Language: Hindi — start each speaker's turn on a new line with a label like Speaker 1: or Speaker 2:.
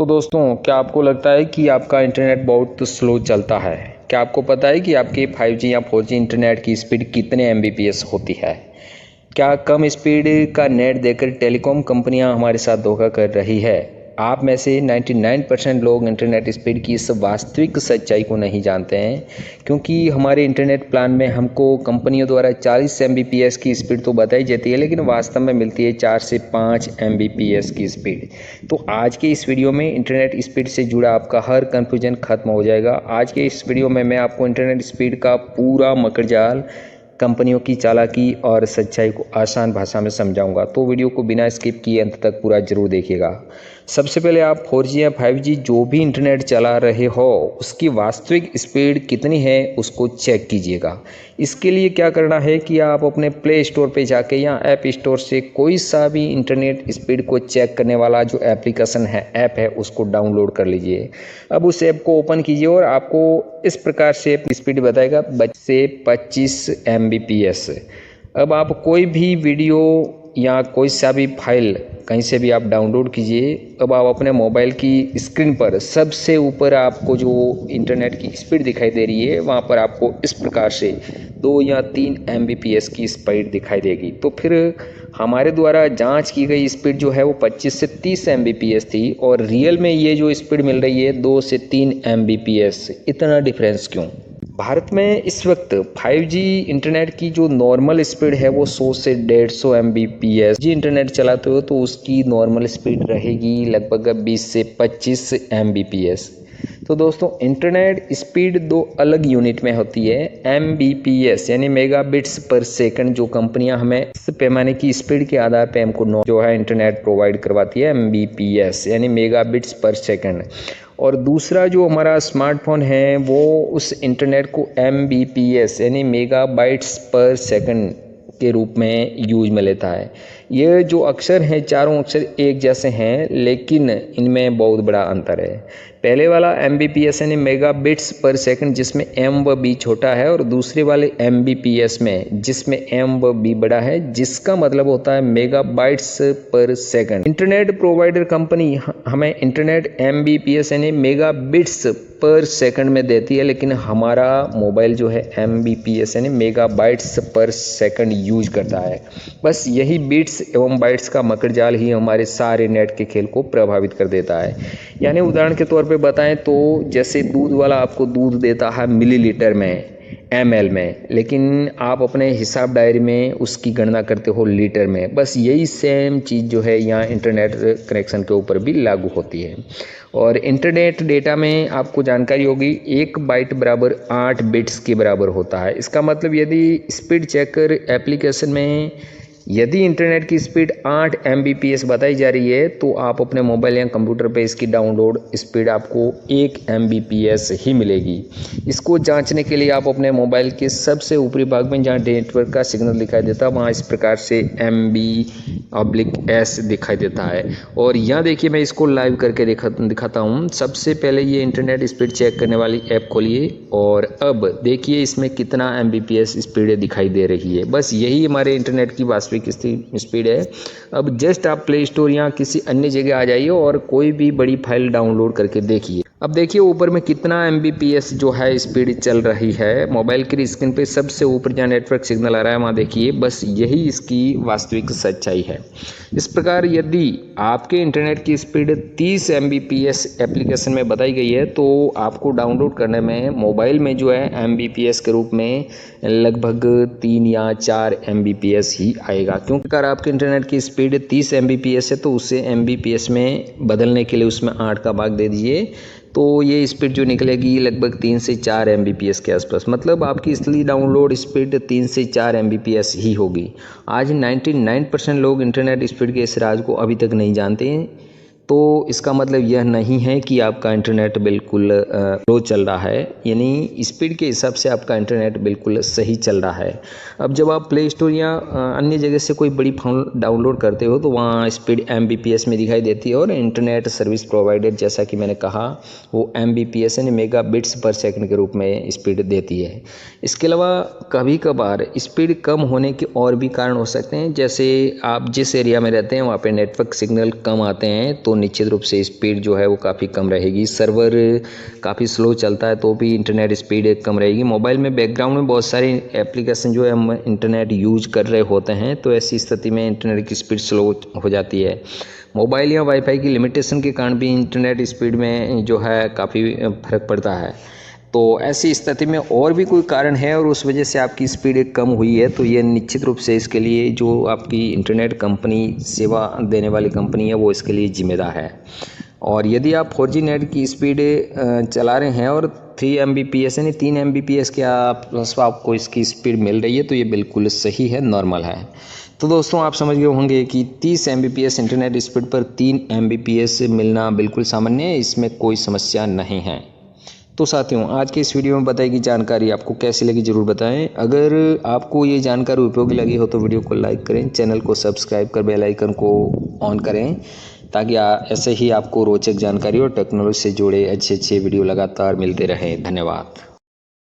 Speaker 1: तो दोस्तों, क्या आपको लगता है कि आपका इंटरनेट बहुत स्लो चलता है? क्या आपको पता है कि आपके 5G या 4G इंटरनेट की स्पीड कितने एमबीपीएस होती है? क्या कम स्पीड का नेट देकर टेलीकॉम कंपनियां हमारे साथ धोखा कर रही है? आप में से 99% लोग इंटरनेट स्पीड की इस वास्तविक सच्चाई को नहीं जानते हैं, क्योंकि हमारे इंटरनेट प्लान में हमको कंपनियों द्वारा 40 एमबीपीएस की स्पीड तो बताई जाती है, लेकिन वास्तव में मिलती है 4 से 5 एमबीपीएस की स्पीड। तो आज के इस वीडियो में इंटरनेट स्पीड से जुड़ा आपका हर कन्फ्यूजन खत्म हो जाएगा। आज के इस वीडियो में मैं आपको इंटरनेट स्पीड का पूरा मकड़जाल, कंपनियों की चालाकी और सच्चाई को आसान भाषा में समझाऊंगा। तो वीडियो को बिना स्किप किए अंत तक पूरा जरूर देखिएगा। सबसे पहले आप 4G या 5G जो भी इंटरनेट चला रहे हो उसकी वास्तविक स्पीड कितनी है उसको चेक कीजिएगा। इसके लिए क्या करना है कि आप अपने प्ले स्टोर पे जाके या ऐप स्टोर से कोई सा भी इंटरनेट स्पीड को चेक करने वाला जो एप्लीकेशन है, ऐप है, उसको डाउनलोड कर लीजिए। अब उस ऐप को ओपन कीजिए और आपको इस प्रकार से स्पीड बताएगा 20 से 25 एमबीपीएस। अब आप कोई भी वीडियो या कोई सा भी फाइल कहीं से भी आप डाउनलोड कीजिए। अब आप अपने मोबाइल की स्क्रीन पर सबसे ऊपर आपको जो इंटरनेट की स्पीड दिखाई दे रही है, वहाँ पर आपको इस प्रकार से 2 या 3 एमबीपीएस की स्पीड दिखाई देगी। तो फिर हमारे द्वारा जांच की गई स्पीड जो है वो 25 से 30 एमबीपीएस थी, और रियल में ये जो स्पीड मिल रही है 2 से 3 एमबीपीएस। इतना डिफरेंस क्यों? भारत में इस वक्त 5G इंटरनेट की जो नॉर्मल स्पीड है वो 100 से 150 एमबीपीएस। जी इंटरनेट चलाते हो तो उसकी नॉर्मल स्पीड रहेगी लगभग 20 से 25 एमबीपीएस। तो दोस्तों, इंटरनेट स्पीड दो अलग यूनिट में होती है। एमबीपीएस यानी मेगाबिट्स पर सेकंड, जो कंपनियां हमें इस पैमाने की स्पीड के आधार पे हमको जो है इंटरनेट प्रोवाइड करवाती है, एमबीपीएस यानी मेगाबिट्स पर सेकंड। और दूसरा जो हमारा स्मार्टफोन है वो उस इंटरनेट को एमबीपीएस यानी मेगाबाइट्स पर सेकंड के रूप में यूज में लेता है। ये जो अक्षर हैं, चारों अक्षर एक जैसे हैं, लेकिन इनमें बहुत बड़ा अंतर है। पहले वाला एमबीपीएस यानी मेगाबिट्स पर सेकंड, जिसमें एम व बी छोटा है, और दूसरे वाले एमबीपीएस में जिसमें एम व बी बड़ा है, जिसका मतलब होता है मेगाबाइट्स पर सेकंड। इंटरनेट प्रोवाइडर कंपनी हमें इंटरनेट एमबीपीएस यानी मेगाबिट्स पर सेकंड में देती है, लेकिन हमारा मोबाइल जो है एमबीपीएस यानी मेगाबाइट्स पर सेकंड यूज करता है। बस यही बिट्स एवं बाइट्स का मकड़जाल ही हमारे सारे नेट के खेल को प्रभावित कर देता है। यानी उदाहरण के तौर पे बताएं तो जैसे दूध वाला आपको दूध देता है मिलीलीटर में, ml में, लेकिन आप अपने हिसाब डायरी में उसकी गणना करते हो लीटर में। बस यही सेम चीज़ जो है यहाँ इंटरनेट कनेक्शन के ऊपर भी लागू होती है। और इंटरनेट डेटा में आपको जानकारी होगी 1 बाइट बराबर 8 बिट्स के बराबर होता है। इसका मतलब यदि स्पीड चेकर एप्लीकेशन में यदि इंटरनेट की स्पीड 8 एमबीपीएस बताई जा रही है, तो आप अपने मोबाइल या कंप्यूटर पे इसकी डाउनलोड स्पीड आपको 1 एमबीपीएस ही मिलेगी। इसको जांचने के लिए आप अपने मोबाइल के सबसे ऊपरी भाग में जहां नेटवर्क का सिग्नल दिखाई देता है, वहां इस प्रकार से MB/S दिखाई देता है। और यहाँ देखिए, मैं इसको लाइव करके दिखाता हूँ। सबसे पहले ये इंटरनेट स्पीड चेक करने वाली ऐप खोलिए, और अब देखिए इसमें कितना एमबीपीएस स्पीड दिखाई दे रही है। बस यही हमारे इंटरनेट की वास्तविक स्पीड है। अब जस्ट आप प्ले स्टोर या किसी अन्य जगह आ जाइए और कोई भी बड़ी फाइल डाउनलोड करके देखिए। अब देखिए ऊपर में कितना एमबीपीएस जो है स्पीड चल रही है। मोबाइल की स्क्रीन पे सबसे ऊपर जहाँ नेटवर्क सिग्नल आ रहा है वहाँ देखिए, बस यही इसकी वास्तविक सच्चाई है। इस प्रकार यदि आपके इंटरनेट की स्पीड 30 एमबीपीएस एप्लीकेशन में बताई गई है, तो आपको डाउनलोड करने में मोबाइल में जो है एमबीपीएस के रूप में लगभग 3 या 4 एमबीपीएस ही आएगा। क्योंकि अगर आपके इंटरनेट की स्पीड 30 एमबीपीएस है तो उसे एमबीपीएस में बदलने के लिए उसमें 8 का भाग दे दीजिए, तो ये स्पीड जो निकलेगी लगभग 3 से 4 एमबीपीएस के आसपास। मतलब आपकी असली डाउनलोड स्पीड 3 से 4 एमबीपीएस ही होगी। आज 99% लोग इंटरनेट स्पीड के इस राज को अभी तक नहीं जानते हैं। तो इसका मतलब यह नहीं है कि आपका इंटरनेट बिल्कुल स्लो चल रहा है, यानी स्पीड के हिसाब से आपका इंटरनेट बिल्कुल सही चल रहा है। अब जब आप प्ले स्टोर या अन्य जगह से कोई बड़ी फाइल डाउनलोड करते हो तो वहाँ स्पीड एमबीपीएस में दिखाई देती है, और इंटरनेट सर्विस प्रोवाइडर जैसा कि मैंने कहा वो एमबीपीएस यानी मेगाबिट्स पर सेकंड के रूप में स्पीड देती है। इसके अलावा कभी कभार स्पीड कम होने के और भी कारण हो सकते हैं। जैसे आप जिस एरिया में रहते हैं वहाँ पे नेटवर्क सिग्नल कम आते हैं, तो तो निश्चित रूप से स्पीड जो है वो काफ़ी कम रहेगी। सर्वर काफ़ी स्लो चलता है तो भी इंटरनेट स्पीड कम रहेगी। मोबाइल में बैकग्राउंड में बहुत सारे एप्लीकेशन जो है हम इंटरनेट यूज कर रहे होते हैं, तो ऐसी स्थिति में इंटरनेट की स्पीड स्लो हो जाती है। मोबाइल या वाईफाई की लिमिटेशन के कारण भी इंटरनेट स्पीड में जो है काफ़ी फर्क पड़ता है। तो ऐसी स्थिति में और भी कोई कारण है और उस वजह से आपकी स्पीड कम हुई है, तो ये निश्चित रूप से इसके लिए जो आपकी इंटरनेट कंपनी, सेवा देने वाली कंपनी है, वो इसके लिए जिम्मेदार है। और यदि आप 4G नेट की स्पीड चला रहे हैं और 3 Mbps यानी 3 Mbps के आपको इसकी स्पीड मिल रही है, तो ये बिल्कुल सही है, नॉर्मल है। तो दोस्तों आप समझ गए होंगे कि 30 Mbps इंटरनेट स्पीड पर 3 Mbps मिलना बिल्कुल सामान्य है, इसमें कोई समस्या नहीं है। तो साथियों, आज के इस वीडियो में बताई गई जानकारी आपको कैसी लगी ज़रूर बताएं। अगर आपको ये जानकारी उपयोगी लगी हो तो वीडियो को लाइक करें, चैनल को सब्सक्राइब कर बेल आइकन को ऑन करें, ताकि ऐसे ही आपको रोचक जानकारी और टेक्नोलॉजी से जुड़े अच्छे वीडियो लगातार मिलते रहें। धन्यवाद।